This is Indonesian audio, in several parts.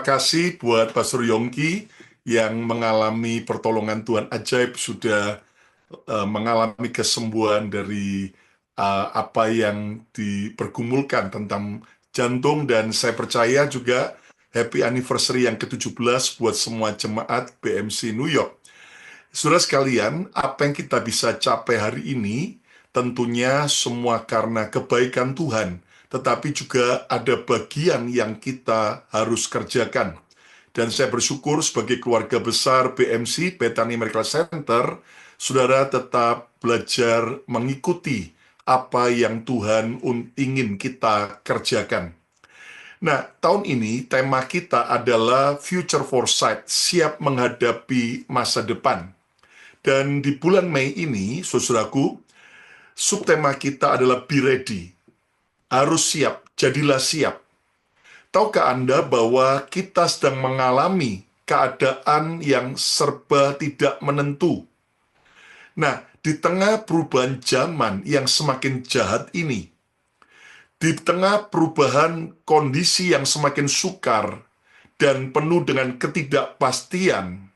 kasih buat Pastor Yongki yang mengalami pertolongan Tuhan ajaib, sudah mengalami kesembuhan dari apa yang dipergumulkan tentang jantung, dan saya percaya juga happy anniversary yang ke-17 buat semua jemaat BMC New York. Saudara sekalian, apa yang kita bisa capai hari ini tentunya semua karena kebaikan Tuhan, tetapi juga ada bagian yang kita harus kerjakan. Dan saya bersyukur sebagai keluarga besar BMC, Bethany Medical Center, saudara tetap belajar mengikuti apa yang Tuhan ingin kita kerjakan. Nah, tahun ini tema kita adalah Future Foresight, siap menghadapi masa depan. Dan di bulan Mei ini, saudaraku, subtema kita adalah Be Ready, harus siap, jadilah siap. Tahukah Anda bahwa kita sedang mengalami keadaan yang serba tidak menentu? Nah, di tengah perubahan zaman yang semakin jahat ini, di tengah perubahan kondisi yang semakin sukar dan penuh dengan ketidakpastian,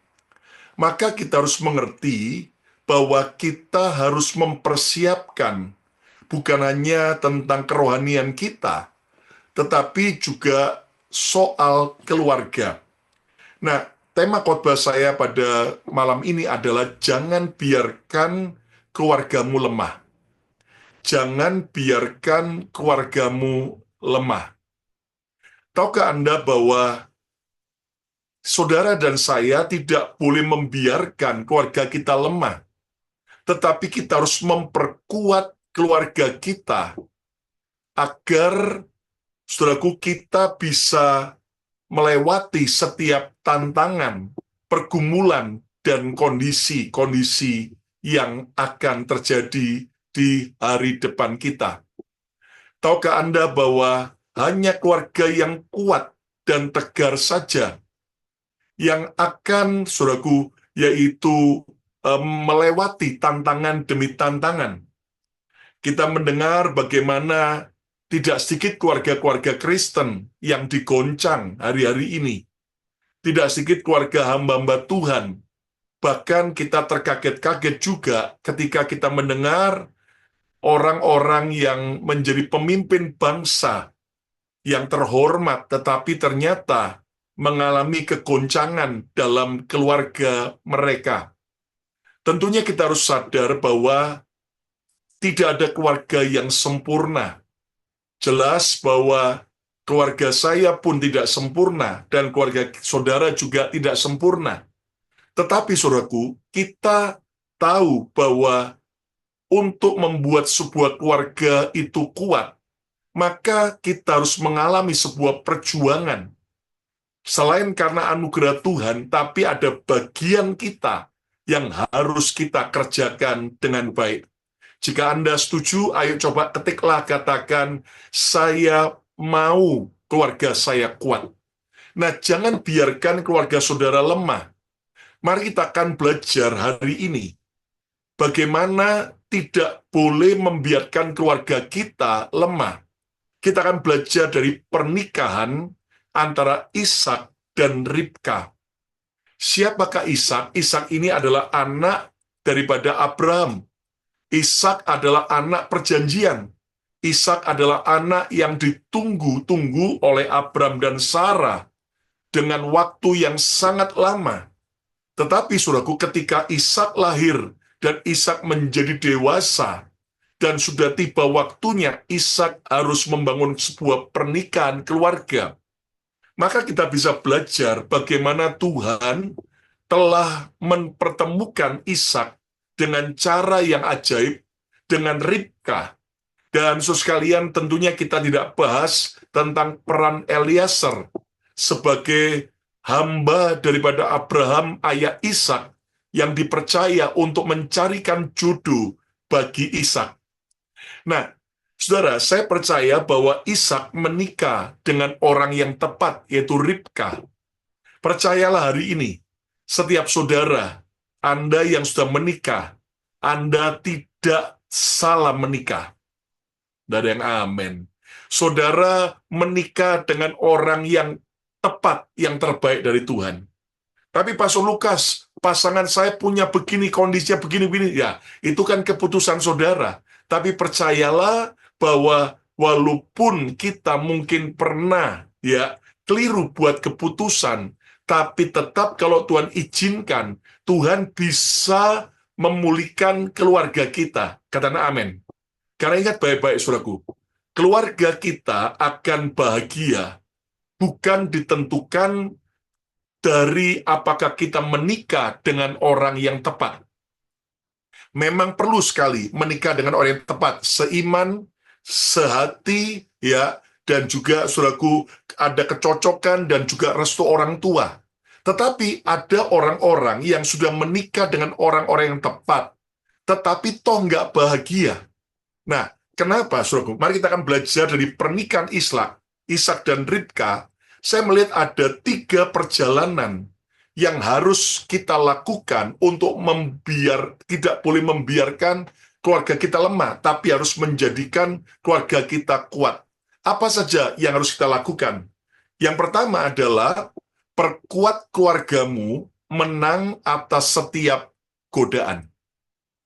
maka kita harus mengerti bahwa kita harus mempersiapkan bukan hanya tentang kerohanian kita, tetapi juga soal keluarga. Nah, tema khotbah saya pada malam ini adalah jangan biarkan keluargamu lemah. Jangan biarkan keluargamu lemah. Tahukah Anda bahwa saudara dan saya tidak boleh membiarkan keluarga kita lemah, tetapi kita harus memperkuat keluarga kita agar, saudaraku, kita bisa melewati setiap tantangan, pergumulan, dan kondisi-kondisi yang akan terjadi di hari depan kita. Tahukah Anda bahwa hanya keluarga yang kuat dan tegar saja yang akan, saudaraku, yaitu melewati tantangan demi tantangan. Kita mendengar bagaimana tidak sedikit keluarga-keluarga Kristen yang digoncang hari-hari ini. Tidak sedikit keluarga hamba-hamba Tuhan. Bahkan kita terkaget-kaget juga ketika kita mendengar orang-orang yang menjadi pemimpin bangsa yang terhormat, tetapi ternyata mengalami kegoncangan dalam keluarga mereka. Tentunya kita harus sadar bahwa tidak ada keluarga yang sempurna. Jelas bahwa keluarga saya pun tidak sempurna, dan keluarga saudara juga tidak sempurna. Tetapi, saudaraku, kita tahu bahwa untuk membuat sebuah keluarga itu kuat, maka kita harus mengalami sebuah perjuangan. Selain karena anugerah Tuhan, tapi ada bagian kita yang harus kita kerjakan dengan baik. Jika Anda setuju, ayo coba ketiklah, katakan, saya mau keluarga saya kuat. Nah, jangan biarkan keluarga saudara lemah. Mari kita akan belajar hari ini bagaimana tidak boleh membiarkan keluarga kita lemah. Kita akan belajar dari pernikahan antara Ishak dan Ribka. Siapakah Ishak? Ishak ini adalah anak daripada Abraham. Ishak adalah anak perjanjian. Ishak adalah anak yang ditunggu-tunggu oleh Abraham dan Sarah dengan waktu yang sangat lama. Tetapi, saudaraku, ketika Ishak lahir dan Ishak menjadi dewasa, dan sudah tiba waktunya Ishak harus membangun sebuah pernikahan keluarga, maka kita bisa belajar bagaimana Tuhan telah mempertemukan Ishak dengan cara yang ajaib dengan Ribka. Dan sekalian, tentunya kita tidak bahas tentang peran Eliezer sebagai hamba daripada Abraham, ayah Ishak, yang dipercaya untuk mencarikan jodoh bagi Ishak. Nah, saudara, saya percaya bahwa Ishak menikah dengan orang yang tepat, yaitu Ribka. Percayalah hari ini, setiap saudara, Anda yang sudah menikah, Anda tidak salah menikah. Tidak ada yang amin. Saudara menikah dengan orang yang tepat tepat, yang terbaik dari Tuhan. Tapi Pastor Lukas, pasangan saya punya begini, kondisinya begini-begini. Ya, itu kan keputusan saudara. Tapi percayalah bahwa walaupun kita mungkin pernah ya keliru buat keputusan, tapi tetap kalau Tuhan izinkan, Tuhan bisa memulihkan keluarga kita. Katakan amin. Karena ingat baik-baik, saudaraku, keluarga kita akan bahagia bukan ditentukan dari apakah kita menikah dengan orang yang tepat. Memang perlu sekali menikah dengan orang yang tepat, seiman, sehati, ya, dan juga, saudaraku, ada kecocokan dan juga restu orang tua. Tetapi ada orang-orang yang sudah menikah dengan orang-orang yang tepat, tetapi toh nggak bahagia. Nah, kenapa, saudaraku? Mari kita akan belajar dari pernikahan Ishak dan Ribka. Saya melihat ada 3 perjalanan yang harus kita lakukan untuk tidak boleh membiarkan keluarga kita lemah, tapi harus menjadikan keluarga kita kuat. Apa saja yang harus kita lakukan? Yang pertama adalah perkuat keluargamu menang atas setiap godaan.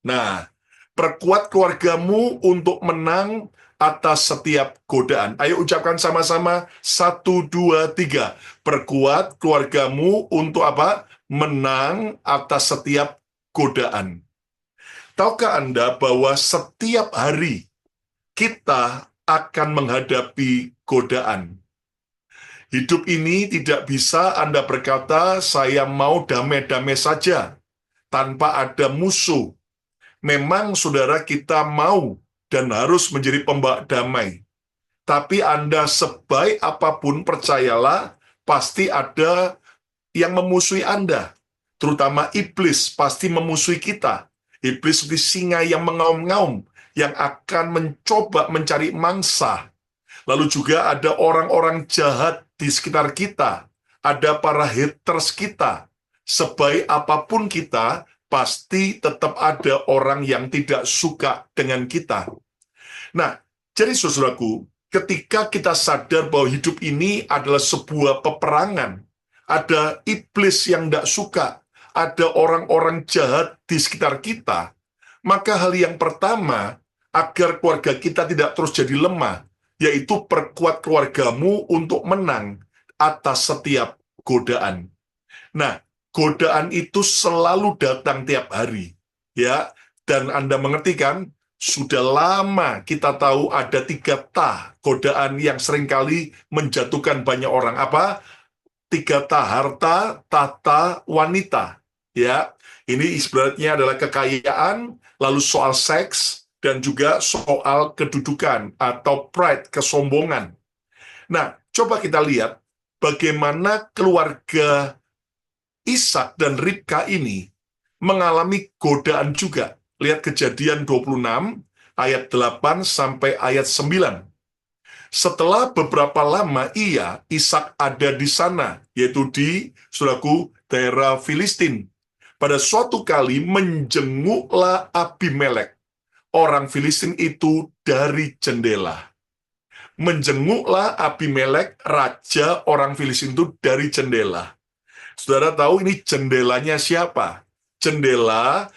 Nah, perkuat keluargamu untuk menang atas setiap godaan. Ayo ucapkan sama-sama, 1, 2, 3. Perkuat keluargamu untuk apa? Menang atas setiap godaan. Tahukah Anda bahwa setiap hari kita akan menghadapi godaan? Hidup ini tidak bisa Anda berkata, saya mau damai-damai saja, tanpa ada musuh. Memang saudara kita mau dan harus menjadi pembawa damai. Tapi Anda sebaik apapun percayalah, pasti ada yang memusuhi Anda. Terutama iblis pasti memusuhi kita. Iblis seperti singa yang mengaum-ngaum, yang akan mencoba mencari mangsa. Lalu juga ada orang-orang jahat di sekitar kita. Ada para haters kita. Sebaik apapun kita, pasti tetap ada orang yang tidak suka dengan kita. Nah, jadi saudaraku, ketika kita sadar bahwa hidup ini adalah sebuah peperangan, ada iblis yang tidak suka, ada orang-orang jahat di sekitar kita, maka hal yang pertama, agar keluarga kita tidak terus jadi lemah, yaitu perkuat keluargamu untuk menang atas setiap godaan. Nah, godaan itu selalu datang tiap hari, ya. Dan Anda mengerti kan, sudah lama kita tahu ada 3 godaan yang seringkali menjatuhkan banyak orang. Apa? 3 harta, tahta, wanita. Ya, ini ibaratnya adalah kekayaan, lalu soal seks, dan juga soal kedudukan atau pride, kesombongan. Nah, coba kita lihat bagaimana keluarga Ishak dan Ribka ini mengalami godaan juga. Lihat Kejadian 26 ayat 8 sampai ayat 9. Setelah beberapa lama Ishak ada di sana, yaitu di, saudaraku, daerah Filistin. Pada suatu kali menjenguklah Abimelek, orang Filistin itu dari jendela. Menjenguklah Abimelek, raja orang Filistin itu dari jendela. Saudara tahu ini jendelanya siapa? Jendela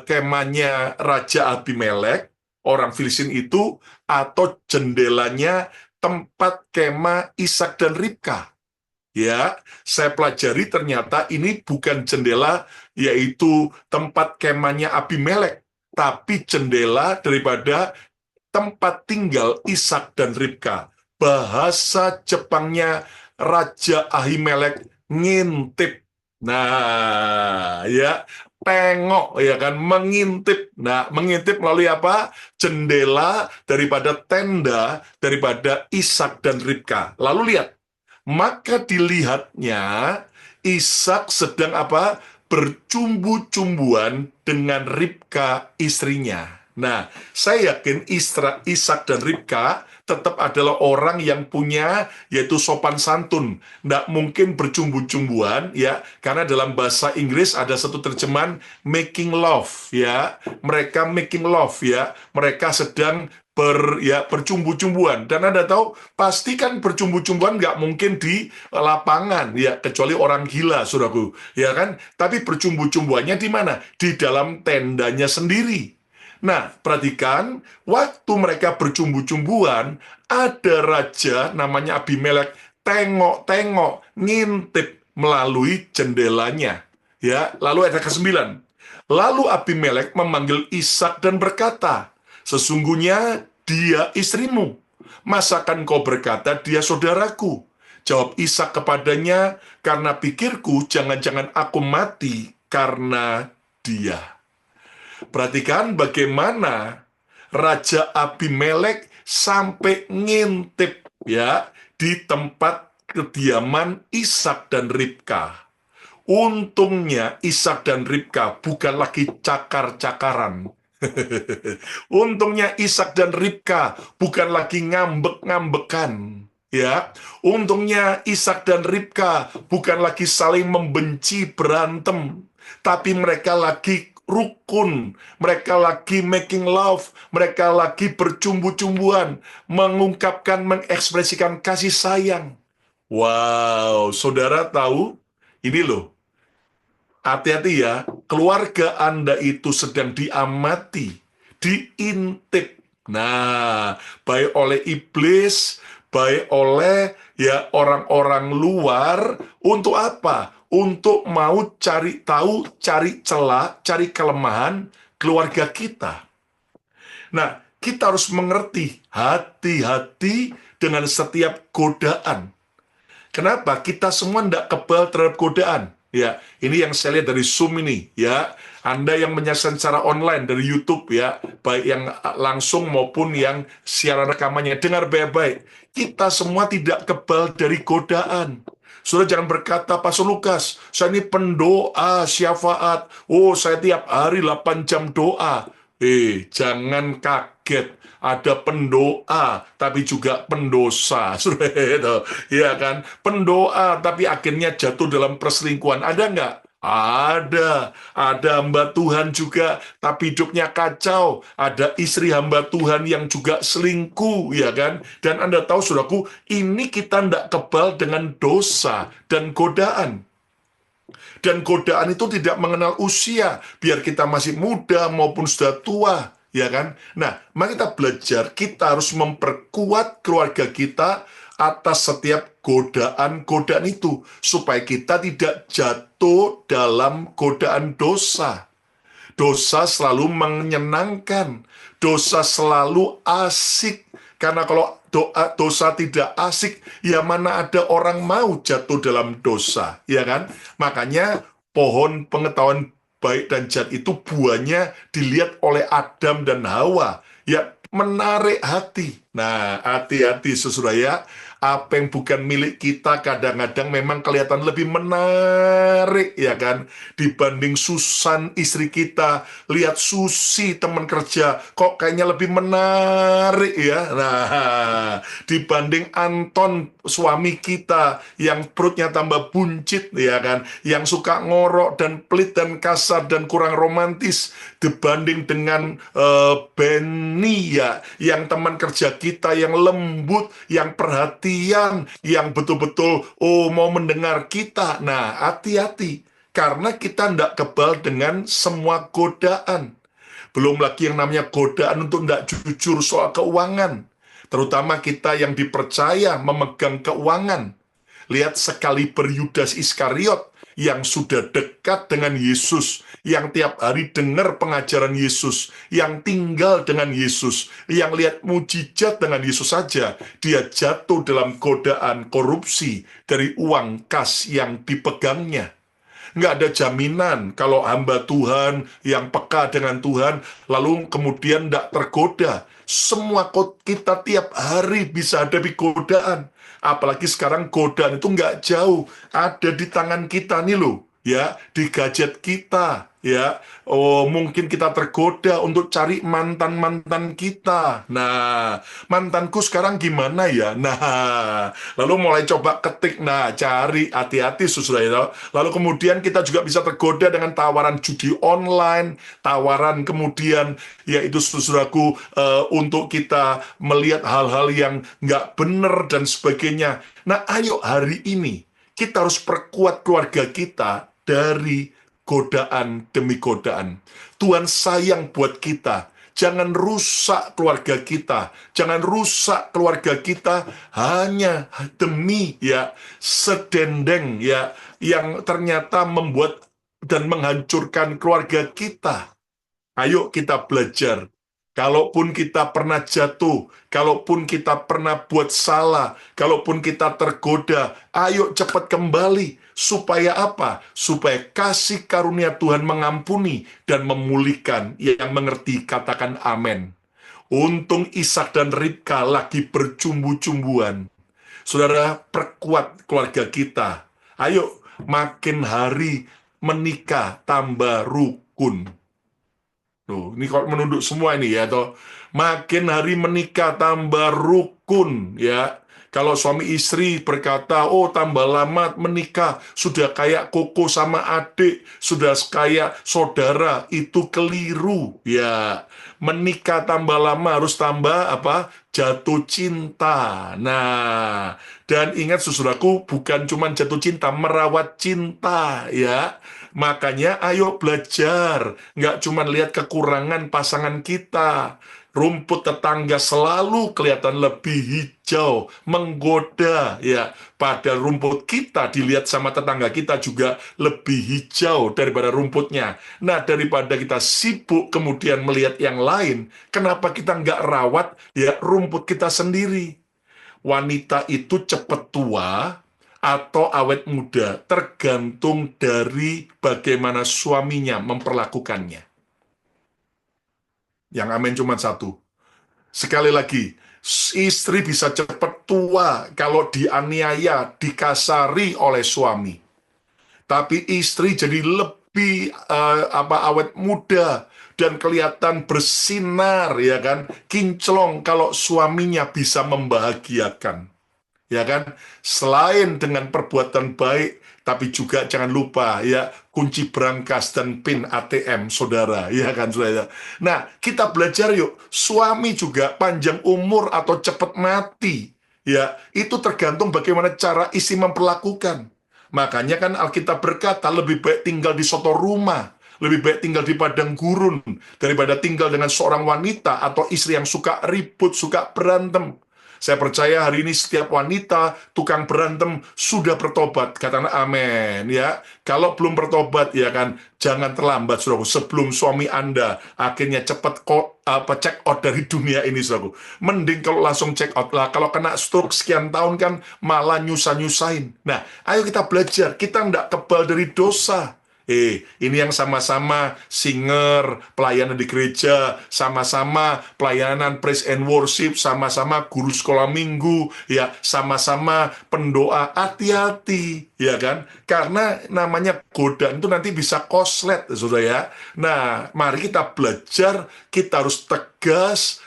kemahnya Raja Abimelek, orang Filistin itu, atau jendelanya tempat kemah Ishak dan Ribka. Ya, saya pelajari ternyata ini bukan jendela, yaitu tempat kemahnya Abimelek, tapi jendela daripada tempat tinggal Ishak dan Ribka. Bahasa Jepangnya Raja Ahimelek ngintip. Nah, ya, tengok, ya kan, mengintip. Nah, mengintip melalui apa? Jendela daripada tenda daripada Ishak dan Ribka. Lalu lihat, maka dilihatnya Ishak sedang apa? Bercumbu-cumbuan dengan Ribka istrinya. Nah, saya yakin Ishak dan Ribka tetap adalah orang yang punya, yaitu sopan santun. Nggak mungkin bercumbu-cumbuan, ya, karena dalam bahasa Inggris ada satu terjemahan making love, ya. Mereka making love, ya. Mereka sedang bercumbu-cumbuan. Dan Anda tahu, pasti kan bercumbu-cumbuan nggak mungkin di lapangan, ya, kecuali orang gila, saudaraku. Ya kan? Tapi bercumbu-cumbuannya di mana? Di dalam tendanya sendiri. Nah, perhatikan, waktu mereka bercumbu-cumbuan, ada raja namanya Abimelek, tengok-tengok, ngintip melalui jendelanya. Ya, lalu ayat ke-9. Lalu Abimelek memanggil Ishak dan berkata, sesungguhnya dia istrimu. Masakan kau berkata dia saudaraku? Jawab Ishak kepadanya, karena pikirku jangan-jangan aku mati karena dia. Perhatikan bagaimana Raja Abimelek sampai ngintip, ya, di tempat kediaman Ishak dan Ribka. Untungnya Ishak dan Ribka bukan lagi cakar-cakaran. Untungnya Ishak dan Ribka bukan lagi ngambek-ngambekan. Ya, untungnya Ishak dan Ribka bukan lagi saling membenci berantem, tapi mereka lagi rukun, mereka lagi making love, mereka lagi bercumbu-cumbuan, mengungkapkan, mengekspresikan kasih sayang. Wow, saudara tahu, ini loh, hati-hati ya, keluarga Anda itu sedang diamati, diintip. Nah, baik oleh iblis, baik oleh ya orang-orang luar, untuk apa? Untuk mau cari tahu, cari celah, cari kelemahan keluarga kita. Nah, kita harus mengerti, hati-hati dengan setiap godaan. Kenapa? Kita semua tidak kebal terhadap godaan. Ya, ini yang saya lihat dari Zoom ini, ya. Anda yang menyaksikan secara online dari YouTube, ya, baik yang langsung maupun yang siaran rekamannya, dengar baik-baik. Kita semua tidak kebal dari godaan. Saudara jangan berkata, Pastor Lukas, saya ini pendoa, syafaat. Oh, saya tiap hari 8 jam doa. Jangan kaget. Ada pendoa, tapi juga pendosa. Ya kan? Pendoa, tapi akhirnya jatuh dalam perselingkuhan. Ada nggak? Ada. Ada hamba Tuhan juga, tapi hidupnya kacau. Ada istri hamba Tuhan yang juga selingkuh, ya kan? Dan Anda tahu, saudaraku, ini kita nggak kebal dengan dosa dan godaan. Dan godaan itu tidak mengenal usia, biar kita masih muda maupun sudah tua, ya kan? Nah, mari kita belajar, kita harus memperkuat keluarga kita atas setiap godaan-godaan itu, supaya kita tidak jatuh dalam godaan dosa. Dosa selalu menyenangkan, dosa selalu asik, karena kalau dosa tidak asik, ya mana ada orang mau jatuh dalam dosa, ya kan? Makanya pohon pengetahuan baik dan jahat itu buahnya dilihat oleh Adam dan Hawa, ya menarik hati. Nah, hati-hati saudara ya, apa yang bukan milik kita kadang-kadang memang kelihatan lebih menarik, ya kan, dibanding Susan istri kita. Lihat Susi teman kerja kok kayaknya lebih menarik, ya. Nah, dibanding Anton suami kita yang perutnya tambah buncit, ya kan, yang suka ngorok dan pelit dan kasar dan kurang romantis, dibanding dengan Benny, ya, yang teman kerja kita yang lembut, yang perhatian, yang betul-betul mau mendengar kita. Nah, hati-hati, karena kita tidak kebal dengan semua godaan. Belum lagi yang namanya godaan untuk tidak jujur soal keuangan. Terutama kita yang dipercaya memegang keuangan. Lihat sekali Yudas Iskariot yang sudah dekat dengan Yesus, yang tiap hari dengar pengajaran Yesus, yang tinggal dengan Yesus, yang lihat mujizat dengan Yesus saja, dia jatuh dalam godaan korupsi dari uang kas yang dipegangnya. Nggak ada jaminan kalau hamba Tuhan yang peka dengan Tuhan, lalu kemudian nggak tergoda. Semua kita tiap hari bisa hadapi godaan. Apalagi sekarang godaan itu nggak jauh, ada di tangan kita nih loh, ya, di gadget kita, ya. Oh, mungkin kita tergoda untuk cari mantan-mantan kita. Nah, mantanku sekarang gimana ya? Nah, lalu mulai coba ketik, nah, cari, hati-hati saudara ya. Lalu kemudian kita juga bisa tergoda dengan tawaran judi online, tawaran kemudian, yaitu saudaraku, untuk kita melihat hal-hal yang nggak benar dan sebagainya. Nah, ayo hari ini kita harus perkuat keluarga kita dari godaan demi godaan. Tuhan sayang buat kita. Jangan rusak keluarga kita. Jangan rusak keluarga kita hanya demi ya sedendeng ya yang ternyata membuat dan menghancurkan keluarga kita. Ayo kita belajar. Kalaupun kita pernah jatuh, kalaupun kita pernah buat salah, kalaupun kita tergoda, ayo cepat kembali. Supaya apa? Supaya kasih karunia Tuhan mengampuni dan memulihkan. Yang mengerti katakan amin. Untung Ishak dan Ribka lagi bercumbu-cumbuan. Saudara, perkuat keluarga kita. Ayo, makin hari menikah tambah rukun. Tuh, ini kalau menunduk semua ini ya, toh. Makin hari menikah tambah rukun ya. Kalau suami istri berkata, oh tambah lama menikah, sudah kayak koko sama adik, sudah kayak saudara, itu keliru ya. Menikah tambah lama harus tambah apa? Jatuh cinta. Nah, dan ingat saudaraku, bukan cuma jatuh cinta, merawat cinta ya. Makanya ayo belajar, nggak cuma lihat kekurangan pasangan kita. Rumput tetangga selalu kelihatan lebih hijau, menggoda ya. Padahal rumput kita dilihat sama tetangga kita juga lebih hijau daripada rumputnya. Nah, daripada kita sibuk kemudian melihat yang lain, kenapa kita nggak rawat ya rumput kita sendiri? Wanita itu cepat tua atau awet muda, tergantung dari bagaimana suaminya memperlakukannya. Yang amin cuma satu. Sekali lagi, istri bisa cepat tua kalau dianiaya, dikasari oleh suami. Tapi istri jadi lebih awet muda dan kelihatan bersinar ya kan, kinclong kalau suaminya bisa membahagiakan. Ya kan? Selain dengan perbuatan baik, tapi juga jangan lupa ya kunci brankas dan PIN ATM saudara, ya kan saudara. Nah, kita belajar yuk, suami juga panjang umur atau cepat mati. Ya, itu tergantung bagaimana cara istri memperlakukan. Makanya kan Alkitab berkata lebih baik tinggal di soto rumah, lebih baik tinggal di padang gurun daripada tinggal dengan seorang wanita atau istri yang suka ribut, suka berantem. Saya percaya hari ini setiap wanita tukang berantem sudah bertobat. Katakan amin ya. Kalau belum bertobat ya kan, jangan terlambat saudaraku. Sebelum suami Anda akhirnya cepat check out dari dunia ini saudaraku. Mending kalau langsung check out lah. Kalau kena stroke sekian tahun kan malah nyusah-nyusahin. Nah, ayo kita belajar. Kita tidak kebal dari dosa. Ini yang sama-sama singer, pelayanan di gereja, sama-sama pelayanan praise and worship, sama-sama guru sekolah minggu, ya, sama-sama pendoa, hati-hati, ya kan? Karena namanya godaan itu nanti bisa koslet, saudara ya. Nah, mari kita belajar, kita harus tegas,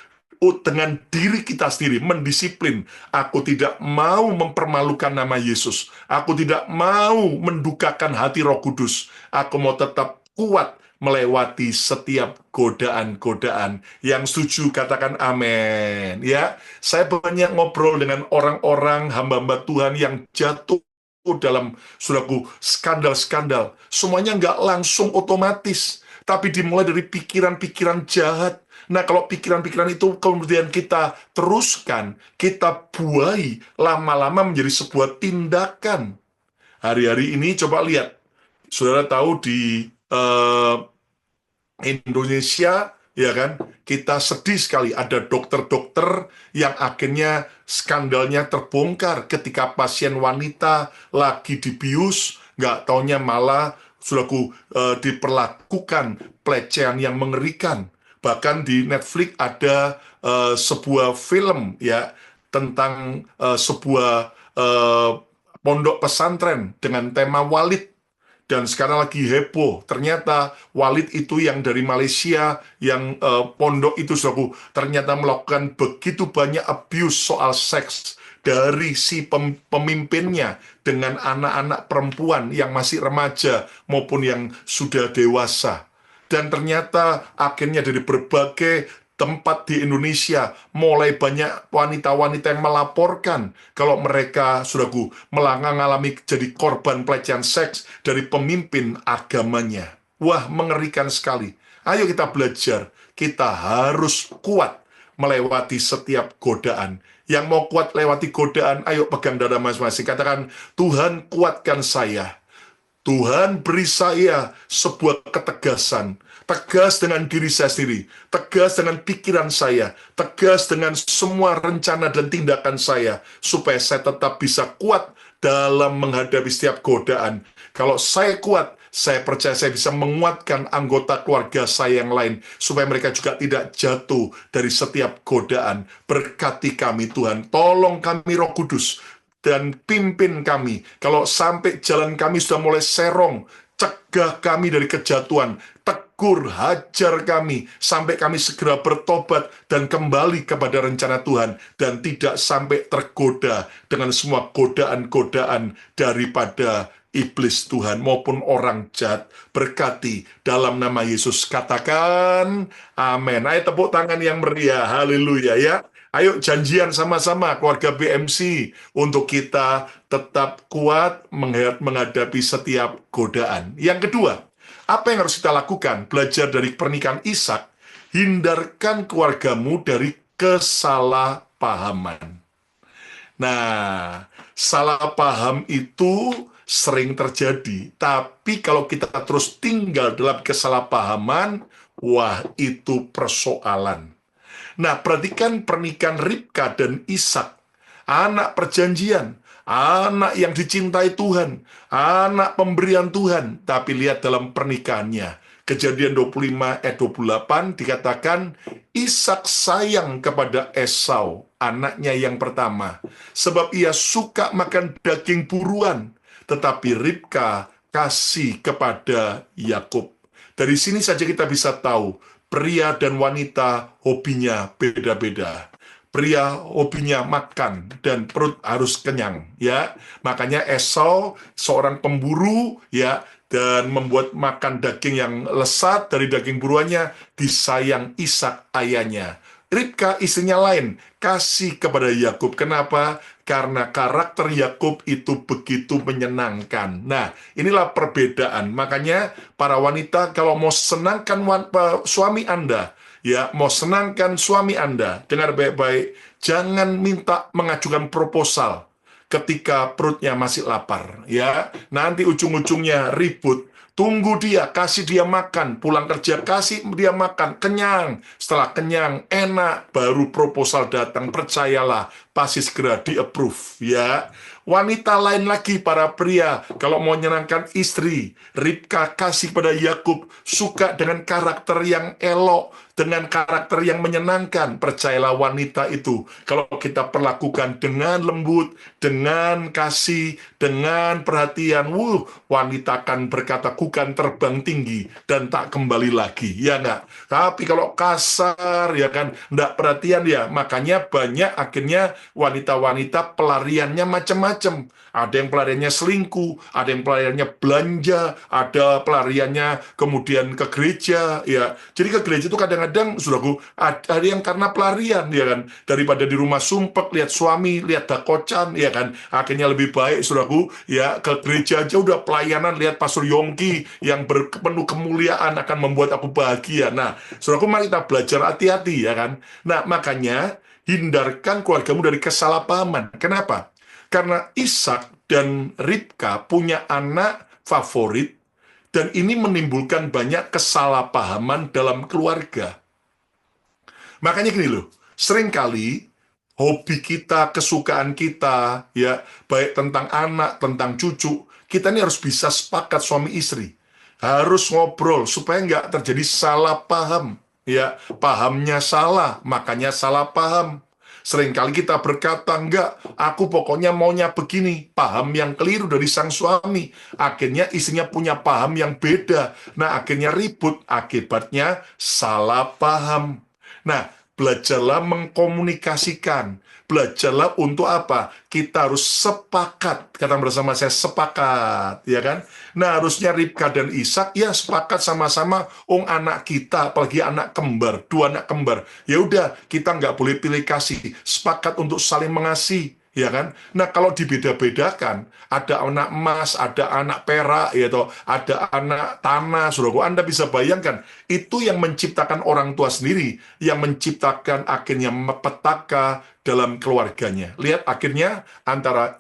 dengan diri kita sendiri, mendisiplin. Aku tidak mau mempermalukan nama Yesus. Aku tidak mau mendukakan hati Roh Kudus. Aku mau tetap kuat melewati setiap godaan-godaan. Yang setuju katakan amin. Ya, saya banyak ngobrol dengan orang-orang hamba-hamba Tuhan yang jatuh dalam suraku skandal-skandal. Semuanya nggak langsung otomatis, tapi dimulai dari pikiran-pikiran jahat. Nah, kalau pikiran-pikiran itu kemudian kita teruskan, kita buai, lama-lama menjadi sebuah tindakan. Hari-hari ini coba lihat, saudara tahu di Indonesia, ya kan, kita sedih sekali ada dokter-dokter yang akhirnya skandalnya terbongkar ketika pasien wanita lagi dibius, nggak taunya malah sulaku diperlakukan pelecehan yang mengerikan. Bahkan di Netflix ada sebuah film ya tentang sebuah pondok pesantren dengan tema Walid. Dan sekarang lagi heboh, ternyata Walid itu yang dari Malaysia, yang pondok itu, saudaraku, ternyata melakukan begitu banyak abuse soal seks dari si pemimpinnya dengan anak-anak perempuan yang masih remaja maupun yang sudah dewasa. Dan ternyata akhirnya dari berbagai tempat di Indonesia, mulai banyak wanita-wanita yang melaporkan kalau mereka, saudaraku, mengalami jadi korban pelecehan seks dari pemimpin agamanya. Wah, mengerikan sekali. Ayo kita belajar, kita harus kuat melewati setiap godaan. Yang mau kuat lewati godaan, ayo pegang dada masing-masing. Katakan, Tuhan kuatkan saya. Tuhan beri saya sebuah ketegasan, tegas dengan diri saya sendiri, tegas dengan pikiran saya, tegas dengan semua rencana dan tindakan saya, supaya saya tetap bisa kuat dalam menghadapi setiap godaan. Kalau saya kuat, saya percaya saya bisa menguatkan anggota keluarga saya yang lain, supaya mereka juga tidak jatuh dari setiap godaan. Berkati kami Tuhan, tolong kami Roh Kudus, dan pimpin kami. Kalau sampai jalan kami sudah mulai serong, cegah kami dari kejatuhan, tegur, hajar kami, sampai kami segera bertobat dan kembali kepada rencana Tuhan, dan tidak sampai tergoda dengan semua godaan-godaan daripada iblis Tuhan maupun orang jahat. Berkati dalam nama Yesus, katakan amin. Ayo tepuk tangan yang meriah, haleluya ya. Ayo janjian sama-sama keluarga BMC untuk kita tetap kuat menghadapi setiap godaan. Yang kedua, apa yang harus kita lakukan? Belajar dari pernikahan Ishak, hindarkan keluargamu dari kesalahpahaman. Nah, salah paham itu sering terjadi, tapi kalau kita terus tinggal dalam kesalahpahaman, wah itu persoalan. Nah, perhatikan pernikahan Ribka dan Ishak, anak perjanjian, anak yang dicintai Tuhan, anak pemberian Tuhan. Tapi lihat dalam pernikahannya, Kejadian 25 ayat 28 dikatakan, Ishak sayang kepada Esau, anaknya yang pertama, sebab ia suka makan daging buruan, tetapi Ribka kasih kepada Yakub. Dari sini saja kita bisa tahu, pria dan wanita hobinya beda-beda. Pria hobinya makan dan perut harus kenyang, ya. Makanya Esau seorang pemburu, ya, dan membuat makan daging yang lesat dari daging buruannya, disayang Ishak ayahnya. Ribka istrinya lain, kasih kepada Yakub. Kenapa? Karena karakter Yakub itu begitu menyenangkan. Nah, inilah perbedaan. Makanya para wanita kalau mau senangkan suami Anda, ya, mau senangkan suami Anda, dengar baik-baik, jangan minta mengajukan proposal ketika perutnya masih lapar, ya. Nanti ujung-ujungnya ribut. Tunggu dia, kasih dia makan, pulang kerja kasih dia makan, kenyang. Setelah kenyang, enak, baru proposal datang, percayalah, pasti segera di-approve, ya. Wanita lain lagi, para pria, kalau mau menyenangkan istri, Ribka kasih pada Yakub, suka dengan karakter yang elok, dengan karakter yang menyenangkan. Percayalah wanita itu, kalau kita perlakukan dengan lembut, dengan kasih, dengan perhatian, wanita akan berkata, kukan terbang tinggi dan tak kembali lagi, ya enggak? Tapi kalau kasar, ya kan, enggak perhatian, ya, makanya banyak akhirnya wanita-wanita pelariannya macam-macam. Ada yang pelariannya selingkuh, ada yang pelariannya belanja, ada pelariannya kemudian ke gereja, ya. Jadi ke gereja itu kadang-kadang, saudaraku, ada yang karena pelarian, ya kan, daripada di rumah sumpek, lihat suami, lihat dakocan, ya kan, akhirnya lebih baik, saudaraku, ya, ke gereja aja udah pelayanan, lihat Pastor Yongki yang penuh kemuliaan akan membuat aku bahagia. Nah, saudaraku, mari kita belajar hati-hati, ya kan. Nah, makanya hindarkan keluargamu dari kesalahpahaman. Kenapa? Karena Ishak dan Ribka punya anak favorit, dan ini menimbulkan banyak kesalahpahaman dalam keluarga. Makanya gini loh, seringkali hobi kita, kesukaan kita, ya, baik tentang anak, tentang cucu, kita ini harus bisa sepakat suami istri. Harus ngobrol supaya nggak terjadi salah paham. Ya, pahamnya salah, makanya salah paham. Seringkali kita berkata, enggak, aku pokoknya maunya begini. Paham yang keliru dari sang suami. Akhirnya istrinya punya paham yang beda. Nah, akhirnya ribut. Akibatnya salah paham. Nah, belajarlah mengkomunikasikan. Belajarlah untuk apa? Kita harus sepakat. Kata bersama saya, sepakat. Ya kan? Nah, harusnya Ribka dan Ishak, ya sepakat sama-sama. Anak kita, apalagi anak kembar. Dua anak kembar. Ya udah, kita nggak boleh pilih kasih. Sepakat untuk saling mengasihi. Ya kan? Nah, kalau dibeda-bedakan, ada anak emas, ada anak perak, ya toh, ada anak tanah, saudaraku, Anda bisa bayangkan, itu yang menciptakan orang tua sendiri, yang menciptakan akhirnya petaka dalam keluarganya. Lihat akhirnya antara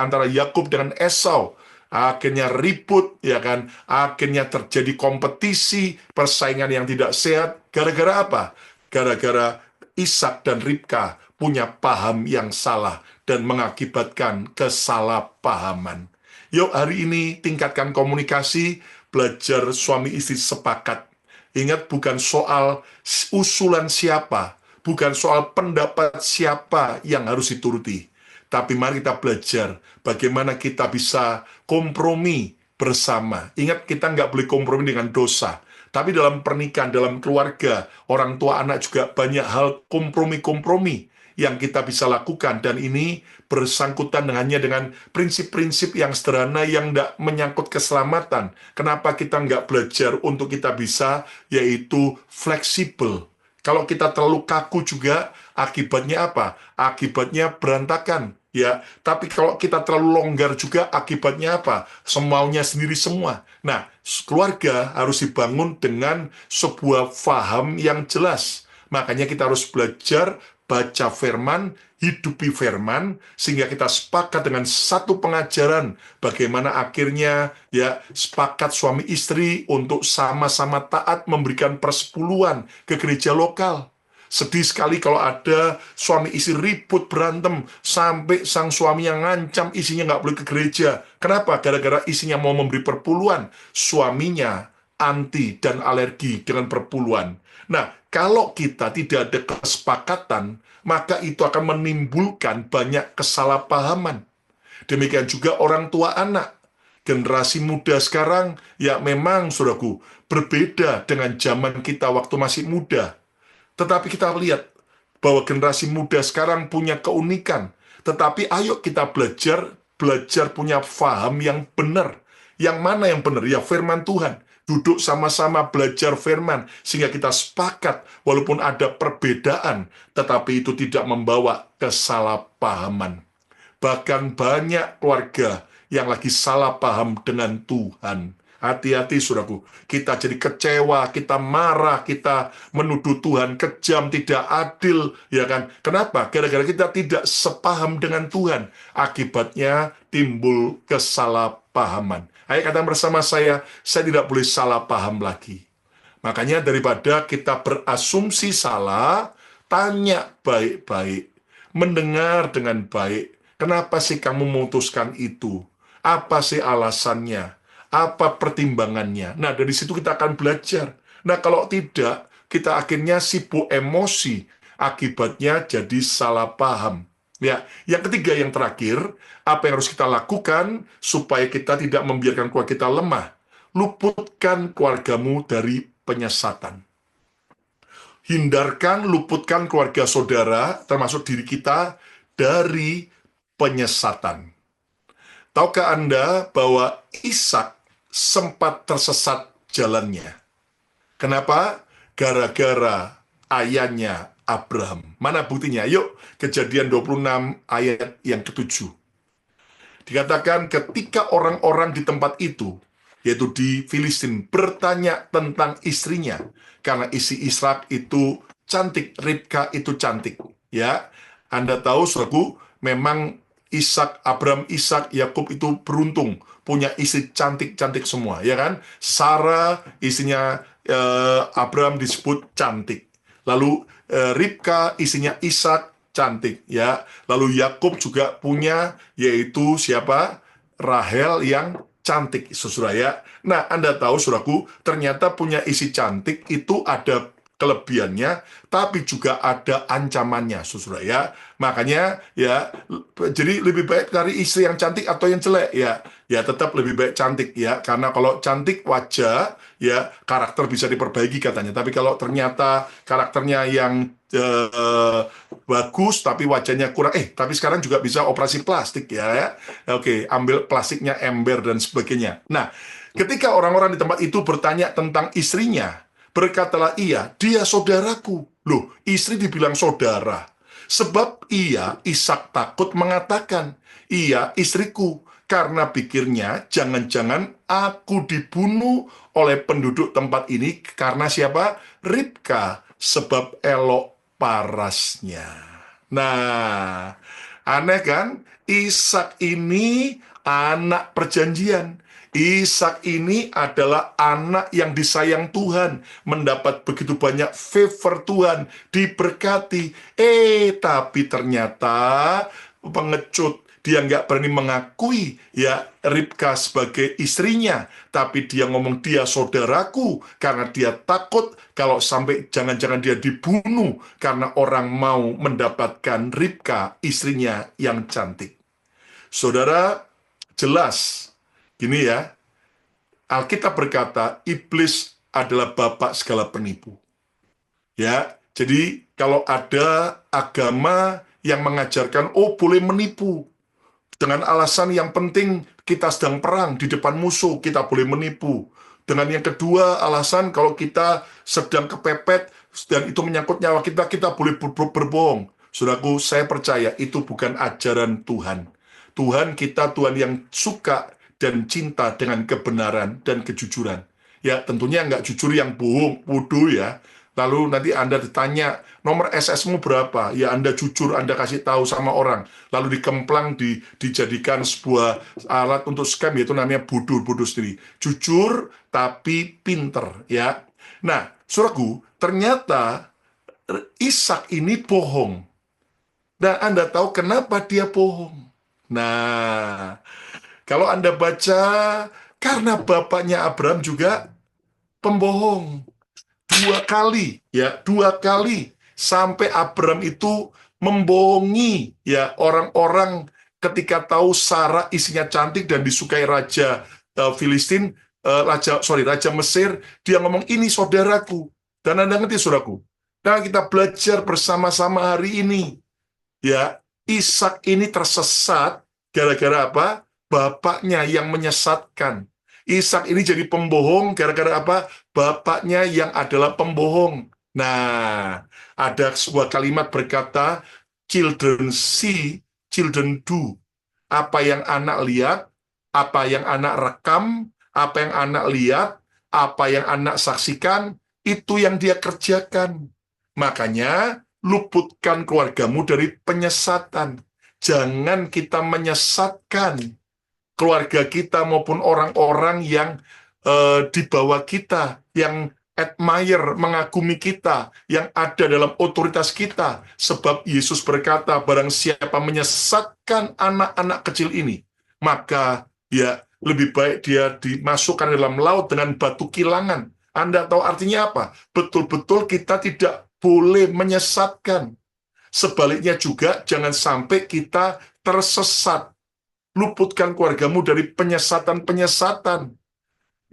antara Yakub dengan Esau, akhirnya ribut, ya kan? Akhirnya terjadi kompetisi, persaingan yang tidak sehat. Gara-gara apa? Gara-gara Ishak dan Ribka punya paham yang salah dan mengakibatkan kesalahpahaman. Yuk hari ini tingkatkan komunikasi, belajar suami istri sepakat. Ingat, bukan soal usulan siapa, bukan soal pendapat siapa yang harus dituruti. Tapi mari kita belajar bagaimana kita bisa kompromi bersama. Ingat, kita nggak boleh kompromi dengan dosa. Tapi dalam pernikahan, dalam keluarga, orang tua anak juga banyak hal kompromi-kompromi yang kita bisa lakukan. Dan ini bersangkutan hanya dengan prinsip-prinsip yang sederhana yang tidak menyangkut keselamatan. Kenapa kita nggak belajar untuk kita bisa, yaitu fleksibel. Kalau kita terlalu kaku juga, akibatnya apa? Akibatnya berantakan. Ya, tapi kalau kita terlalu longgar juga, akibatnya apa? Semaunya sendiri semua. Nah, keluarga harus dibangun dengan sebuah faham yang jelas. Makanya kita harus belajar baca firman, hidupi firman, sehingga kita sepakat dengan satu pengajaran. Bagaimana akhirnya ya sepakat suami istri untuk sama-sama taat memberikan persepuluhan ke gereja lokal. Sedih sekali kalau ada suami istri ribut berantem sampai sang suami yang ngancam istrinya nggak boleh ke gereja. Kenapa? Gara-gara istrinya mau memberi perpuluhan, suaminya anti dan alergi dengan perpuluhan. Nah, kalau kita tidak ada kesepakatan, maka itu akan menimbulkan banyak kesalahpahaman. Demikian juga orang tua anak. Generasi muda sekarang, ya memang, saudaraku, berbeda dengan zaman kita waktu masih muda. Tetapi kita lihat bahwa generasi muda sekarang punya keunikan. Tetapi ayo kita belajar punya faham yang benar. Yang mana yang benar? Ya firman Tuhan. Duduk sama-sama belajar firman, sehingga kita sepakat, walaupun ada perbedaan, tetapi itu tidak membawa kesalahpahaman. Bahkan banyak keluarga yang lagi salah paham dengan Tuhan. Hati-hati, saudaraku. Kita jadi kecewa, kita marah, kita menuduh Tuhan kejam, tidak adil, ya kan? Kenapa? Gara-gara kita tidak sepaham dengan Tuhan. Akibatnya timbul kesalahpahaman. Ayo katakan bersama saya tidak boleh salah paham lagi. Makanya daripada kita berasumsi salah, tanya baik-baik, mendengar dengan baik. Kenapa sih kamu memutuskan itu? Apa sih alasannya? Apa pertimbangannya? Nah, dari situ kita akan belajar. Nah, kalau tidak, kita akhirnya sibuk emosi. Akibatnya jadi salah paham. Ya, yang ketiga, yang terakhir, apa yang harus kita lakukan supaya kita tidak membiarkan keluarga kita lemah? Luputkan keluargamu dari penyesatan. Luputkan keluarga saudara, termasuk diri kita, dari penyesatan. Tahukah Anda bahwa Ishak sempat tersesat jalannya? Kenapa? Gara-gara ayahnya Abraham. Mana buktinya? Yuk, Kejadian 26 ayat yang ke-7. Dikatakan ketika orang-orang di tempat itu, yaitu di Filistin, bertanya tentang istrinya, karena istri Ishak itu cantik, Ribka itu cantik. Ya, Anda tahu, saudaraku, memang Abraham, Ishak, Yakub itu beruntung, punya istri cantik-cantik semua, ya kan? Sarah, istrinya Abraham disebut cantik. Lalu Ribka, istrinya Ishak, cantik, ya. Lalu Yakub juga punya, yaitu siapa? Rahel yang cantik, saudara ya. Nah, Anda tahu, saudaraku, ternyata punya istri cantik itu ada kelebihannya, tapi juga ada ancamannya, saudara ya. Makanya ya, jadi lebih baik cari istri yang cantik atau yang jelek ya. Ya tetap lebih baik cantik ya, karena kalau cantik wajah ya karakter bisa diperbaiki katanya. Tapi kalau ternyata karakternya yang bagus tapi wajahnya kurang, tapi sekarang juga bisa operasi plastik ya. Oke, ambil plastiknya, ember dan sebagainya. Nah, ketika orang-orang di tempat itu bertanya tentang istrinya, berkatalah ia, dia saudaraku. Loh, istri dibilang saudara. Sebab ia, Ishak takut mengatakan, ia istriku, karena pikirnya jangan-jangan aku dibunuh oleh penduduk tempat ini karena siapa? Ribka, sebab elok parasnya. Nah, aneh kan? Ishak ini anak perjanjian. Ishak ini adalah anak yang disayang Tuhan, mendapat begitu banyak favor Tuhan, diberkati. Tapi ternyata pengecut, dia nggak berani mengakui ya Ribka sebagai istrinya, tapi dia ngomong dia saudaraku karena dia takut kalau sampai jangan-jangan dia dibunuh karena orang mau mendapatkan Ribka istrinya yang cantik. Saudara, jelas gini ya, Alkitab berkata iblis adalah bapak segala penipu. Ya, jadi kalau ada agama yang mengajarkan boleh menipu dengan alasan yang penting kita sedang perang di depan musuh, kita boleh menipu. Dengan yang kedua alasan kalau kita sedang kepepet dan itu menyangkut nyawa kita, kita boleh berbohong. Saudaraku, saya percaya itu bukan ajaran Tuhan. Tuhan kita Tuhan yang suka dan cinta dengan kebenaran dan kejujuran. Ya, tentunya nggak jujur yang bohong, bodoh ya. Lalu nanti Anda ditanya, nomor SS-mu berapa? Ya Anda jujur, Anda kasih tahu sama orang. Lalu dikemplang, dijadikan sebuah alat untuk scam, yaitu namanya bodoh sendiri. Jujur, tapi pinter. Ya. Nah, saudaraku, ternyata Ishak ini bohong. Dan Anda tahu kenapa dia bohong. Nah, kalau Anda baca, karena bapaknya Abraham juga pembohong. Dua kali sampai Abraham itu membohongi ya orang-orang ketika tahu Sarah istrinya cantik dan disukai raja Filistin, raja Mesir, dia ngomong ini saudaraku. Dan Anda ngerti saudaraku. Nah, kita belajar bersama-sama hari ini. Ya, Ishak ini tersesat gara-gara apa? Bapaknya yang menyesatkan. Ishak ini jadi pembohong gara-gara apa? Bapaknya yang adalah pembohong. Nah, ada sebuah kalimat berkata, children see, children do. Apa yang anak lihat, apa yang anak rekam, apa yang anak lihat, apa yang anak saksikan, itu yang dia kerjakan. Makanya, luputkan keluargamu dari penyesatan. Jangan kita menyesatkan keluarga kita maupun orang-orang yang di bawah kita, yang admire, mengagumi kita, yang ada dalam otoritas kita. Sebab Yesus berkata, barang siapa menyesatkan anak-anak kecil ini, maka ya lebih baik dia dimasukkan dalam laut dengan batu kilangan. Anda tahu artinya apa? Betul-betul kita tidak boleh menyesatkan. Sebaliknya juga, jangan sampai kita tersesat. Luputkan keluargamu dari penyesatan-penyesatan.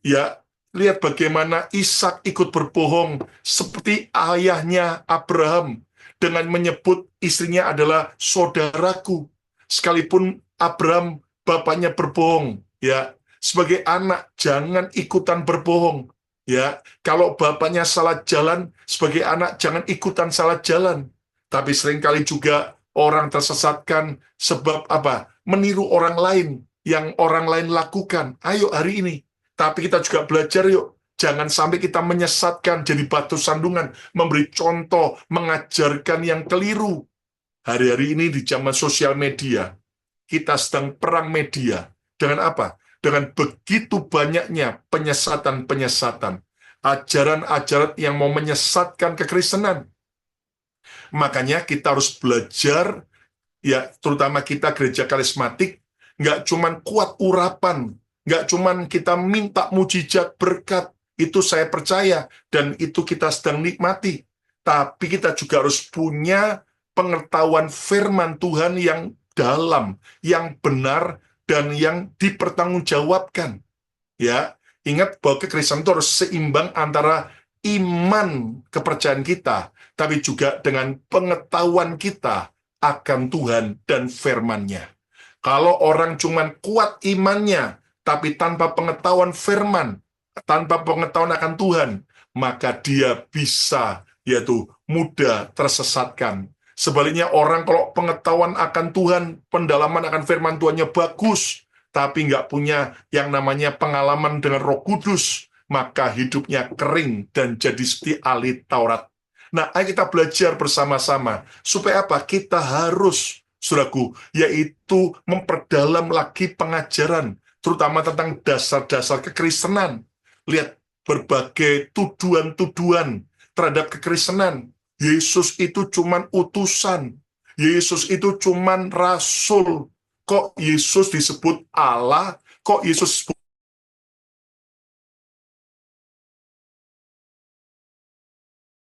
Ya, lihat bagaimana Ishak ikut berbohong seperti ayahnya Abraham dengan menyebut istrinya adalah saudaraku. Sekalipun Abraham bapaknya berbohong, ya, sebagai anak jangan ikutan berbohong. Ya, kalau bapaknya salah jalan, sebagai anak jangan ikutan salah jalan. Tapi seringkali juga orang tersesatkan sebab apa? Meniru orang lain yang orang lain lakukan. Ayo hari ini. Tapi kita juga belajar yuk. Jangan sampai kita menyesatkan, jadi batu sandungan, memberi contoh, mengajarkan yang keliru. Hari-hari ini di zaman sosial media, kita sedang perang media. Dengan apa? Dengan begitu banyaknya penyesatan-penyesatan. Ajaran-ajaran yang mau menyesatkan kekristenan. Makanya kita harus belajar, ya terutama kita gereja karismatik, nggak cuman kuat urapan, nggak cuman kita minta mujizat berkat, itu saya percaya, dan itu kita sedang nikmati. tapi kita juga harus punya pengetahuan firman Tuhan yang dalam, yang benar, dan yang dipertanggungjawabkan. Ya, ingat bahwa kekristenan itu harus seimbang antara iman kepercayaan kita, tapi juga dengan pengetahuan kita akan Tuhan dan firman-Nya. Kalau orang cuma kuat imannya, tapi tanpa pengetahuan firman, tanpa pengetahuan akan Tuhan, maka dia bisa, yaitu mudah tersesatkan. Sebaliknya orang kalau pengetahuan akan Tuhan, pendalaman akan firman Tuhannya bagus, tapi nggak punya yang namanya pengalaman dengan Roh Kudus, maka hidupnya kering dan jadi seperti ahli Taurat. Nah, ayo kita belajar bersama-sama. Supaya apa? Kita harus, saudaraku, yaitu memperdalam lagi pengajaran, terutama tentang dasar-dasar kekristenan. Lihat berbagai tuduhan-tuduhan terhadap kekristenan. Yesus itu cuman utusan. Yesus itu cuman rasul. Kok Yesus disebut Allah? Kok Yesus disebut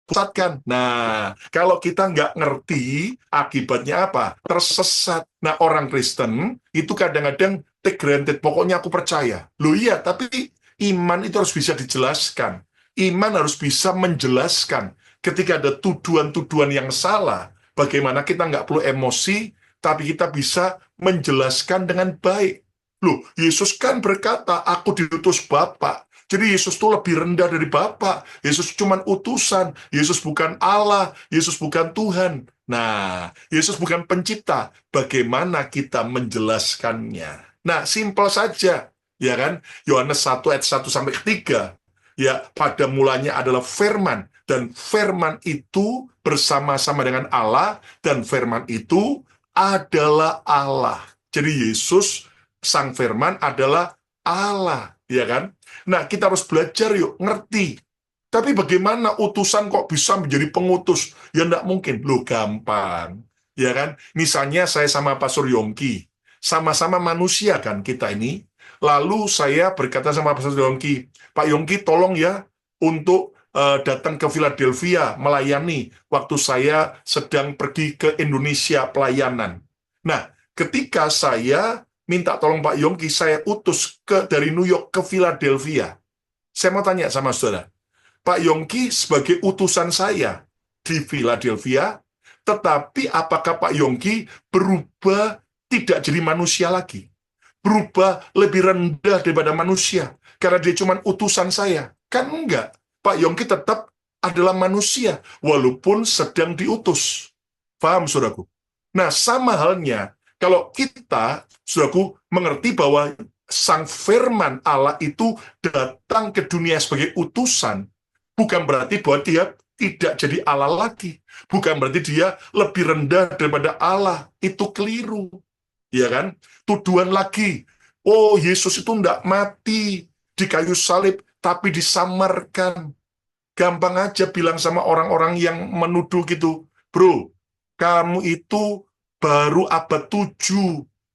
pusatkan? Nah, kalau kita nggak ngerti, akibatnya apa? Tersesat. Nah, orang Kristen itu kadang-kadang take granted. Pokoknya aku percaya. Loh iya, tapi iman itu harus bisa dijelaskan. Iman harus bisa menjelaskan. Ketika ada tuduhan-tuduhan yang salah, bagaimana kita nggak perlu emosi, tapi kita bisa menjelaskan dengan baik. Loh, Yesus kan berkata, aku diutus Bapa. Jadi Yesus itu lebih rendah dari Bapa. Yesus cuma utusan. Yesus bukan Allah. Yesus bukan Tuhan. Nah, Yesus bukan pencipta. Bagaimana kita menjelaskannya? Nah, simpel saja. Ya kan? Yohanes 1 ayat 1 sampai 3. Ya, pada mulanya adalah firman. Dan firman itu bersama-sama dengan Allah. Dan firman itu adalah Allah. Jadi Yesus, sang firman adalah Allah. Ya kan? Nah, kita harus belajar yuk, ngerti. Tapi bagaimana utusan kok bisa menjadi pengutus? Ya enggak mungkin. Loh, gampang. Ya kan? Misalnya saya sama Pastor Yongki. Sama-sama manusia kan kita ini. Lalu saya berkata sama Pastor Yongki, Pak Yongki tolong ya untuk datang ke Philadelphia melayani waktu saya sedang pergi ke Indonesia pelayanan. Nah, ketika saya minta tolong Pak Yongki, saya utus dari New York ke Philadelphia. Saya mau tanya sama saudara, Pak Yongki sebagai utusan saya di Philadelphia, tetapi apakah Pak Yongki berubah tidak jadi manusia lagi? Berubah lebih rendah daripada manusia, karena dia cuma utusan saya? Kan enggak. Pak Yongki tetap adalah manusia, walaupun sedang diutus. Paham, saudaraku? Nah, sama halnya, kalau kita, saudaraku, mengerti bahwa sang firman Allah itu datang ke dunia sebagai utusan, bukan berarti bahwa dia tidak jadi Allah lagi. Bukan berarti dia lebih rendah daripada Allah. Itu keliru. Ya kan? Tuduhan lagi. Oh, Yesus itu tidak mati di kayu salib, tapi disamarkan. Gampang aja bilang sama orang-orang yang menuduh gitu. Bro, kamu itu baru abad 7,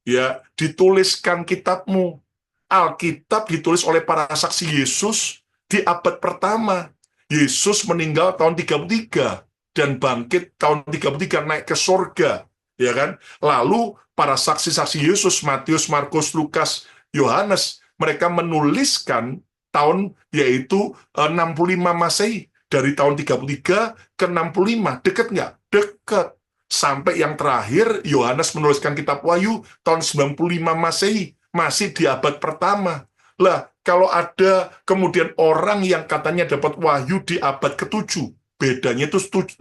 ya, dituliskan kitabmu. Alkitab ditulis oleh para saksi Yesus di abad pertama. Yesus meninggal tahun 33 dan bangkit tahun 33 naik ke surga, ya kan? Lalu para saksi-saksi Yesus, Matius, Markus, Lukas, Yohanes, mereka menuliskan tahun yaitu 65 Masehi. Dari tahun 33 ke 65. Dekat nggak? Dekat. Sampai yang terakhir, Yohanes menuliskan kitab Wahyu tahun 95 Masehi. Masih di abad pertama. Lah, kalau ada kemudian orang yang katanya dapat Wahyu di abad ke-7, bedanya itu 600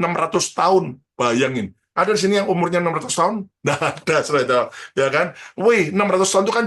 tahun. Bayangin. Ada di sini yang umurnya 600 tahun? Nah, ada, saudara. Ya kan? Wih, 600 tahun itu kan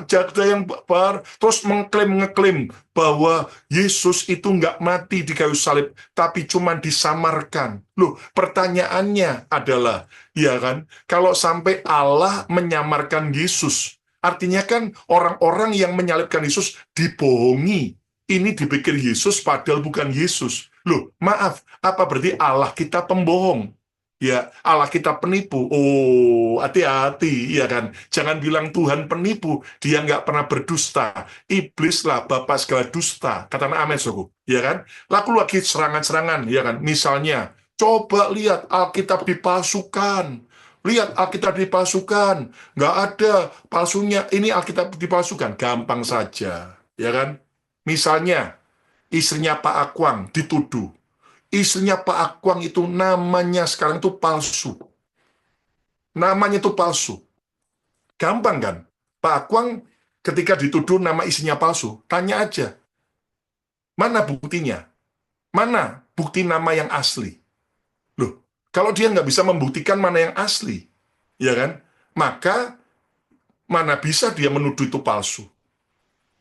jarak yang bar. Terus ngeklaim bahwa Yesus itu nggak mati di kayu salib, tapi cuma disamarkan. Loh, pertanyaannya adalah, ya kan, kalau sampai Allah menyamarkan Yesus, artinya kan orang-orang yang menyalibkan Yesus dibohongi. Ini dipikir Yesus padahal bukan Yesus. Loh, maaf, apa berarti Allah kita pembohong? Ya, Allah kita penipu. Oh, hati-hati, ya kan. Jangan bilang Tuhan penipu, dia nggak pernah berdusta. Iblis lah bapak segala dusta. Katakan amin, suku. Ya kan. Lalu lagi serangan-serangan, ya kan. Misalnya, Coba lihat Alkitab dipalsukan. Lihat Alkitab dipalsukan. Nggak ada palsunya. Ini Alkitab dipalsukan. Gampang saja. Ya kan? Misalnya, istrinya Pak Akwang dituduh. Istrinya Pak Akwang itu namanya sekarang itu palsu. Namanya itu palsu. Gampang kan? Pak Akwang ketika dituduh nama istrinya palsu, tanya aja, mana buktinya? Mana bukti nama yang asli? Loh, kalau dia nggak bisa membuktikan mana yang asli, ya kan? Maka mana bisa dia menuduh itu palsu,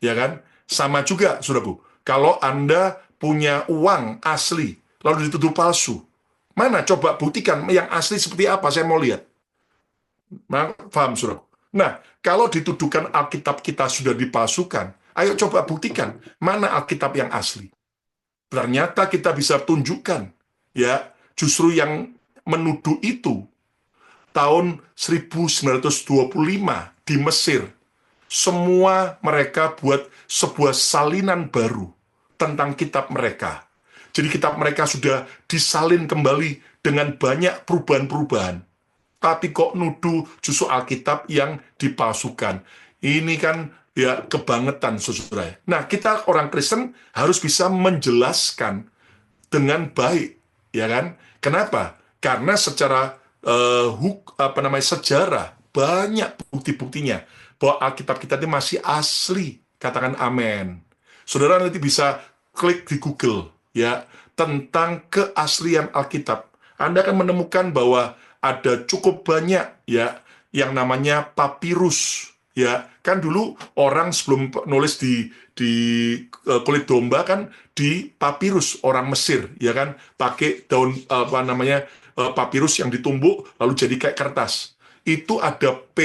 ya kan? Sama juga, saudaraku. Kalau Anda punya uang asli, lalu dituduh palsu, mana coba buktikan yang asli seperti apa? Saya mau lihat. Paham, saudara? Nah, kalau dituduhkan Alkitab kita sudah dipalsukan, ayo coba buktikan mana Alkitab yang asli. Ternyata kita bisa tunjukkan, ya, justru yang menuduh itu tahun 1925 di Mesir, semua mereka buat sebuah salinan baru tentang kitab mereka. Jadi kitab mereka sudah disalin kembali dengan banyak perubahan-perubahan. Tapi kok nuduh justru Alkitab yang dipalsukan. Ini kan ya kebangetan, saudara. Nah, kita orang Kristen harus bisa menjelaskan dengan baik, ya kan? Kenapa? Karena secara sejarah banyak bukti-buktinya bahwa Alkitab kita ini masih asli. Katakan amin. Saudara nanti bisa klik di Google ya tentang keaslian Alkitab. Anda akan menemukan bahwa ada cukup banyak ya yang namanya papirus ya. Kan dulu orang sebelum nulis di kulit domba kan di papirus orang Mesir ya kan pakai daun papirus yang ditumbuk lalu jadi kayak kertas. Itu ada P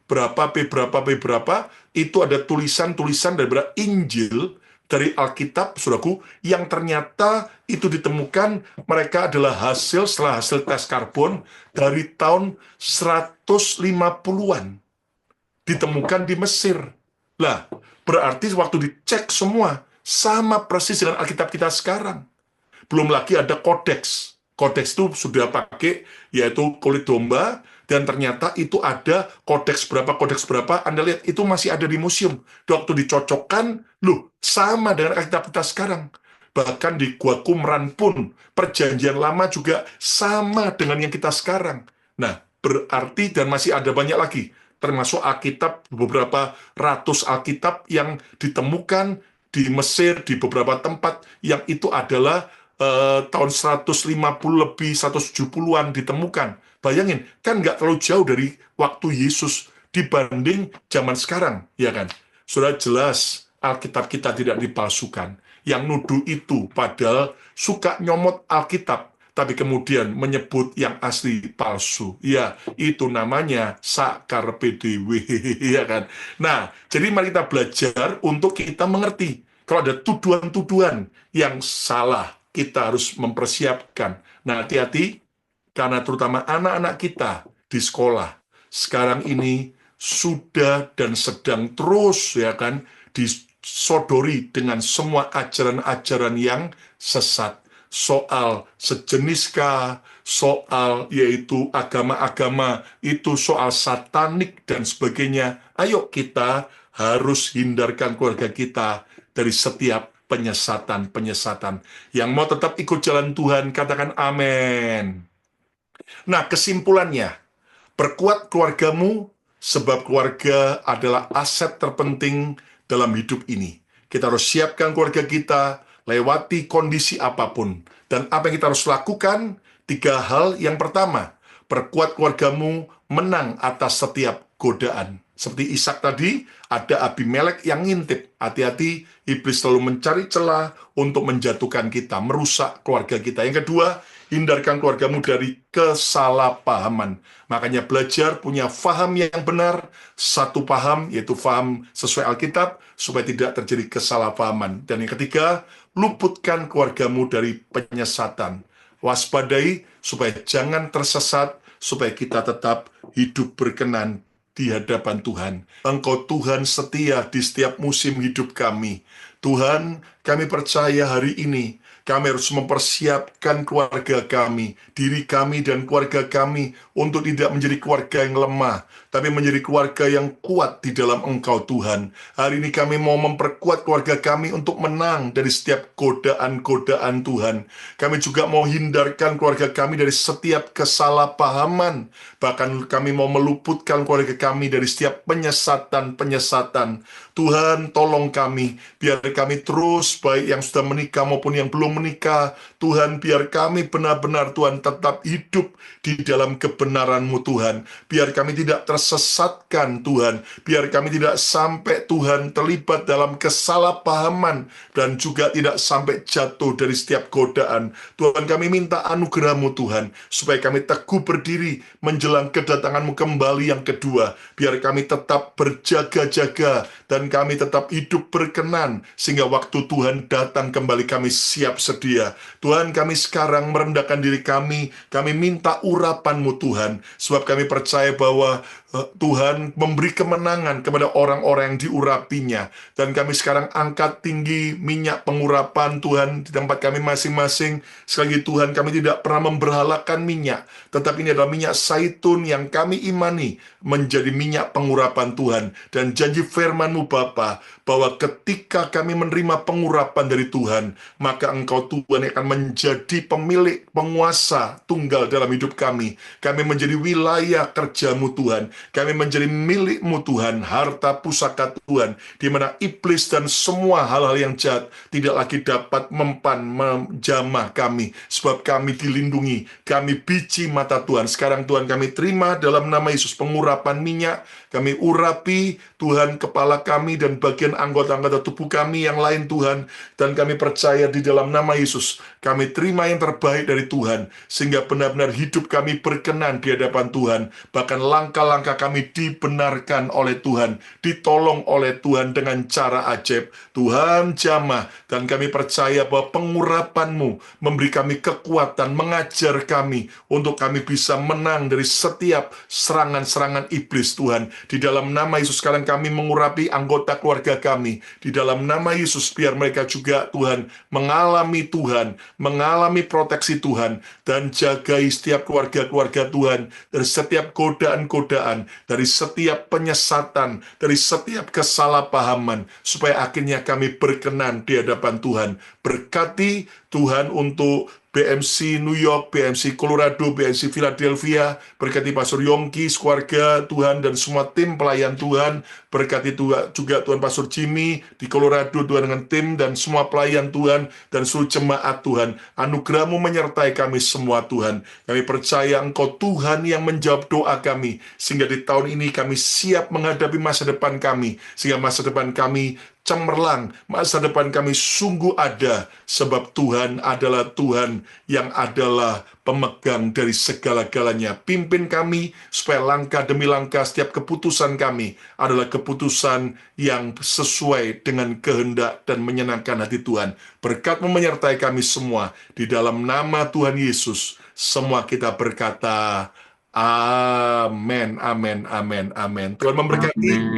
berapa, P berapa, P berapa, itu ada tulisan-tulisan dari Injil, dari Alkitab, saudaraku, yang ternyata itu ditemukan mereka adalah setelah hasil tes karbon dari tahun 150-an. Ditemukan di Mesir. Lah, berarti waktu dicek semua, sama persis dengan Alkitab kita sekarang. Belum lagi ada kodeks. Kodeks itu sudah pakai, yaitu kulit domba, dan ternyata itu ada kodeks berapa, Anda lihat, itu masih ada di museum. Waktu dicocokkan, loh, sama dengan Alkitab kita sekarang. Bahkan di Gua Qumran pun, perjanjian lama juga sama dengan yang kita sekarang. Nah, berarti, dan masih ada banyak lagi, termasuk Alkitab, beberapa ratus Alkitab yang ditemukan di Mesir, di beberapa tempat, yang itu adalah tahun 150 lebih 170-an ditemukan. Bayangin, kan nggak terlalu jauh dari waktu Yesus dibanding zaman sekarang, ya kan? Sudah jelas Alkitab kita tidak dipalsukan. Yang nuduh itu padahal suka nyomot Alkitab, tapi kemudian menyebut yang asli palsu. Ya, itu namanya sakar PDW, ya kan? Nah, jadi mari kita belajar untuk kita mengerti. Kalau ada tuduhan-tuduhan yang salah, kita harus mempersiapkan. Nah, hati-hati, karena terutama anak-anak kita di sekolah, sekarang ini sudah dan sedang terus, ya kan, disodori dengan semua ajaran-ajaran yang sesat. Soal sejeniskah, soal yaitu agama-agama, itu soal satanik dan sebagainya. Ayo kita harus hindarkan keluarga kita dari setiap penyesatan-penyesatan. Yang mau tetap ikut jalan Tuhan, katakan amin. Nah, kesimpulannya, perkuat keluargamu, sebab keluarga adalah aset terpenting dalam hidup ini. Kita harus siapkan keluarga kita, lewati kondisi apapun. Dan apa yang kita harus lakukan? 3 hal. Yang pertama, perkuat keluargamu menang atas setiap godaan. Seperti Ishak tadi, ada Abimelek yang ngintip. Hati-hati, iblis selalu mencari celah untuk menjatuhkan kita, merusak keluarga kita. Yang kedua, hindarkan keluargamu dari kesalahpahaman. Makanya belajar punya faham yang benar, satu paham, yaitu faham sesuai Alkitab, supaya tidak terjadi kesalahpahaman. Dan yang ketiga, luputkan keluargamu dari penyesatan. Waspadai supaya jangan tersesat, supaya kita tetap hidup berkenan di hadapan Tuhan. Engkau Tuhan setia di setiap musim hidup kami. Tuhan, kami percaya hari ini Kami harus mempersiapkan keluarga kami, diri kami dan keluarga kami untuk tidak menjadi keluarga yang lemah, tapi menjadi keluarga yang kuat di dalam Engkau Tuhan. Hari ini kami mau memperkuat keluarga kami untuk menang dari setiap godaan-godaan Tuhan. Kami juga mau hindarkan keluarga kami dari setiap kesalahpahaman. Bahkan kami mau meluputkan keluarga kami dari setiap penyesatan-penyesatan. Tuhan, tolong kami, biar kami terus, baik yang sudah menikah maupun yang belum menikah. Tuhan, biar kami benar-benar, Tuhan, tetap hidup di dalam kebenaran-Mu, Tuhan. Biar kami tidak tersesatkan, Tuhan. Biar kami tidak sampai, Tuhan, terlibat dalam kesalahpahaman dan juga tidak sampai jatuh dari setiap godaan. Tuhan, kami minta anugerah-Mu, Tuhan, supaya kami teguh berdiri menjelang kedatangan-Mu kembali yang kedua. Biar kami tetap berjaga-jaga dan kami tetap hidup berkenan, sehingga waktu Tuhan datang kembali kami siap sedia. Tuhan, kami sekarang merendahkan diri kami minta urapan-Mu, Tuhan, sebab kami percaya bahwa Tuhan memberi kemenangan kepada orang-orang yang diurapinya. Dan kami sekarang angkat tinggi minyak pengurapan Tuhan di tempat kami masing-masing. Sekali lagi Tuhan, kami tidak pernah memberhalakan minyak, tetapi ini adalah minyak zaitun yang kami imani menjadi minyak pengurapan Tuhan. Dan janji firman-Mu Bapa, bahwa ketika kami menerima pengurapan dari Tuhan, maka Engkau Tuhan akan menjadi pemilik, penguasa tunggal dalam hidup kami. Kami menjadi wilayah kerja-Mu Tuhan. Kami menjadi milik-Mu Tuhan, harta pusaka Tuhan, di mana iblis dan semua hal-hal yang jahat tidak lagi dapat menjamah kami, sebab kami dilindungi, kami biji mata Tuhan. Sekarang Tuhan, kami terima dalam nama Yesus pengurapan minyak, kami urapi Tuhan kepala kami dan bagian anggota-anggota tubuh kami yang lain Tuhan, dan kami percaya di dalam nama Yesus, kami terima yang terbaik dari Tuhan, sehingga benar-benar hidup kami berkenan di hadapan Tuhan. Bahkan langkah-langkah kami dibenarkan oleh Tuhan, ditolong oleh Tuhan dengan cara ajaib. Tuhan jamah, dan kami percaya bahwa pengurapan-Mu memberi kami kekuatan, mengajar kami untuk kami bisa menang dari setiap serangan-serangan iblis Tuhan. Di dalam nama Yesus sekarang kami mengurapi anggota keluarga kami. Di dalam nama Yesus biar mereka juga Tuhan mengalami Tuhan, mengalami proteksi Tuhan, dan jagai setiap keluarga-keluarga Tuhan dari setiap godaan-godaan, dari setiap penyesatan, dari setiap kesalahpahaman, supaya akhirnya kami berkenan di hadapan Tuhan. Berkati Tuhan untuk BMC New York, BMC Colorado, BMC Philadelphia, berkati Pastor Yongki, keluarga Tuhan, dan semua tim pelayan Tuhan. Berkati juga Tuhan Pastor Jimmy di Colorado, Tuhan, dengan tim dan semua pelayan Tuhan, dan seluruh jemaat Tuhan. Anugerah-Mu menyertai kami semua Tuhan. Kami percaya Engkau Tuhan yang menjawab doa kami, sehingga di tahun ini kami siap menghadapi masa depan kami, sehingga masa depan kami cemerlang, masa depan kami sungguh ada, sebab Tuhan adalah Tuhan yang adalah pemegang dari segala-galanya. Pimpin kami supaya langkah demi langkah setiap keputusan kami adalah keputusan yang sesuai dengan kehendak dan menyenangkan hati Tuhan. Berkat-Mu menyertai kami semua. Di dalam nama Tuhan Yesus, semua kita berkata, amin, amin, amin, amin. Tuhan memberkati.